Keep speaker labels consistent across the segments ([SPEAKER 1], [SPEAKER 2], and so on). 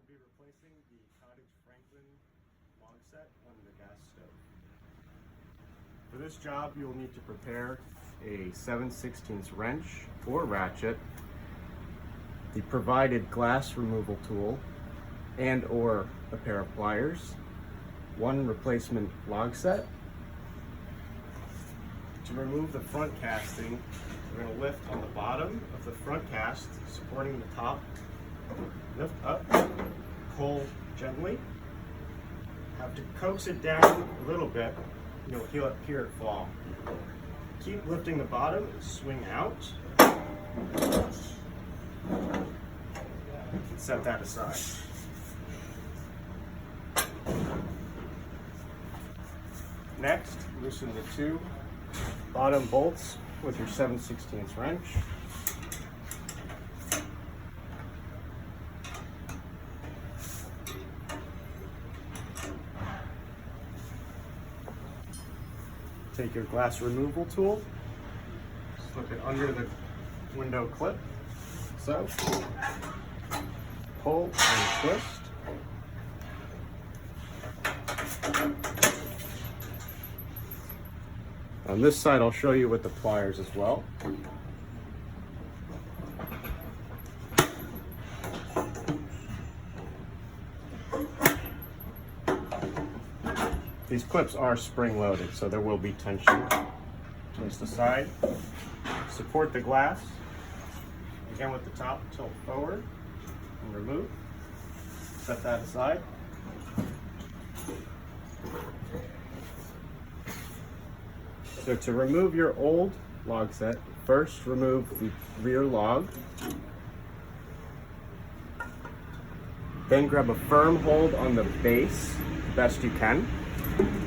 [SPEAKER 1] be replacing the Cottage Franklin log set on the gas stove. For this job, you will need to prepare a 7/16 wrench or ratchet, the provided glass removal tool, and or a pair of pliers, one replacement log set. To remove the front casting, we're going to lift on the bottom of the front cast, supporting the top. Lift up, pull gently. Have to coax it down a little bit. You'll hear it fall. Keep lifting the bottom and swing out. Set that aside. Next, loosen the two bottom bolts with your 7/16 wrench. Take your glass removal tool, slip it under the window clip, so. Pull and twist. On this side, I'll show you with the pliers as well. These clips are spring-loaded, so there will be tension. Twist aside. Support the glass. Again with the top tilt forward and remove. Set that aside. So to remove your old log set, first remove the rear log. Then grab a firm hold on the base, the best you can.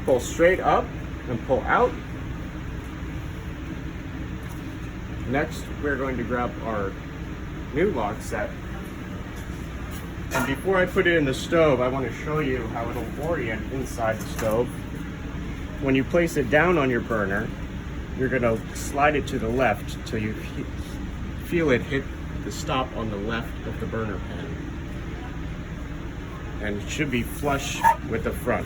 [SPEAKER 1] Pull straight up and pull out. Next, we're going to grab our new log set. And before I put it in the stove, I want to show you how it'll orient inside the stove. When you place it down on your burner, you're going to slide it to the left till you feel it hit the stop on the left of the burner pan. And it should be flush with the front.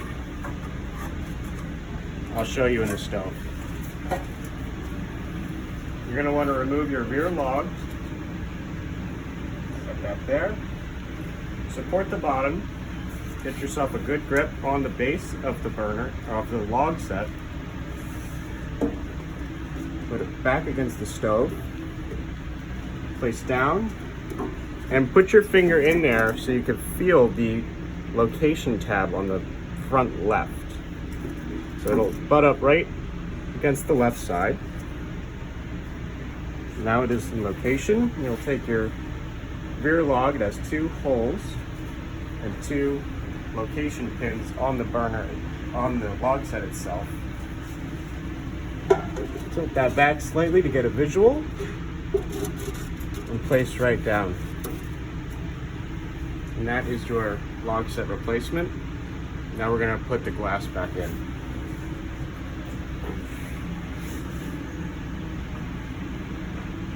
[SPEAKER 1] I'll show you in the stove. You're going to want to remove your rear log. Set that there. Support the bottom. Get yourself a good grip on the base of the burner, or of the log set. Put it back against the stove. Place down. And put your finger in there so you can feel the location tab on the front left. So it'll butt up right against the left side. Now it is in location. You'll take your rear log. It has two holes and two location pins on the burner, on the log set itself. Tilt that back slightly to get a visual and place right down. And that is your log set replacement. Now we're going to put the glass back in.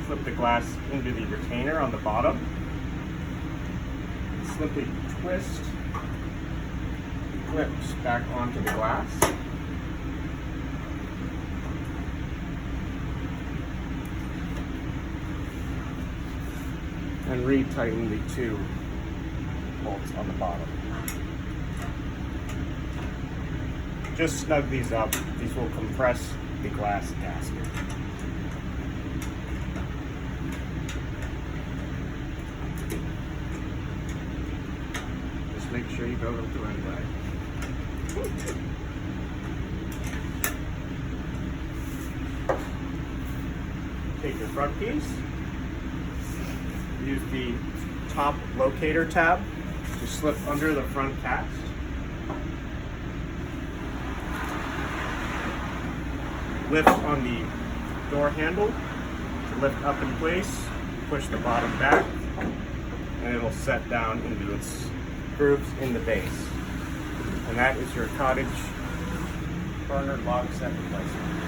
[SPEAKER 1] Slip the glass into the retainer on the bottom. Simply twist the clips back onto the glass. And retighten the two bolts on the bottom. Just snug these up. These will compress the glass gasket. Just make sure you go the right way. Take your front piece. Use the top locator tab to slip under the front cast. Lift on the door handle to lift up in place, push the bottom back, and it'll set down into its grooves in the base. And that is your cottage burner log set replacement.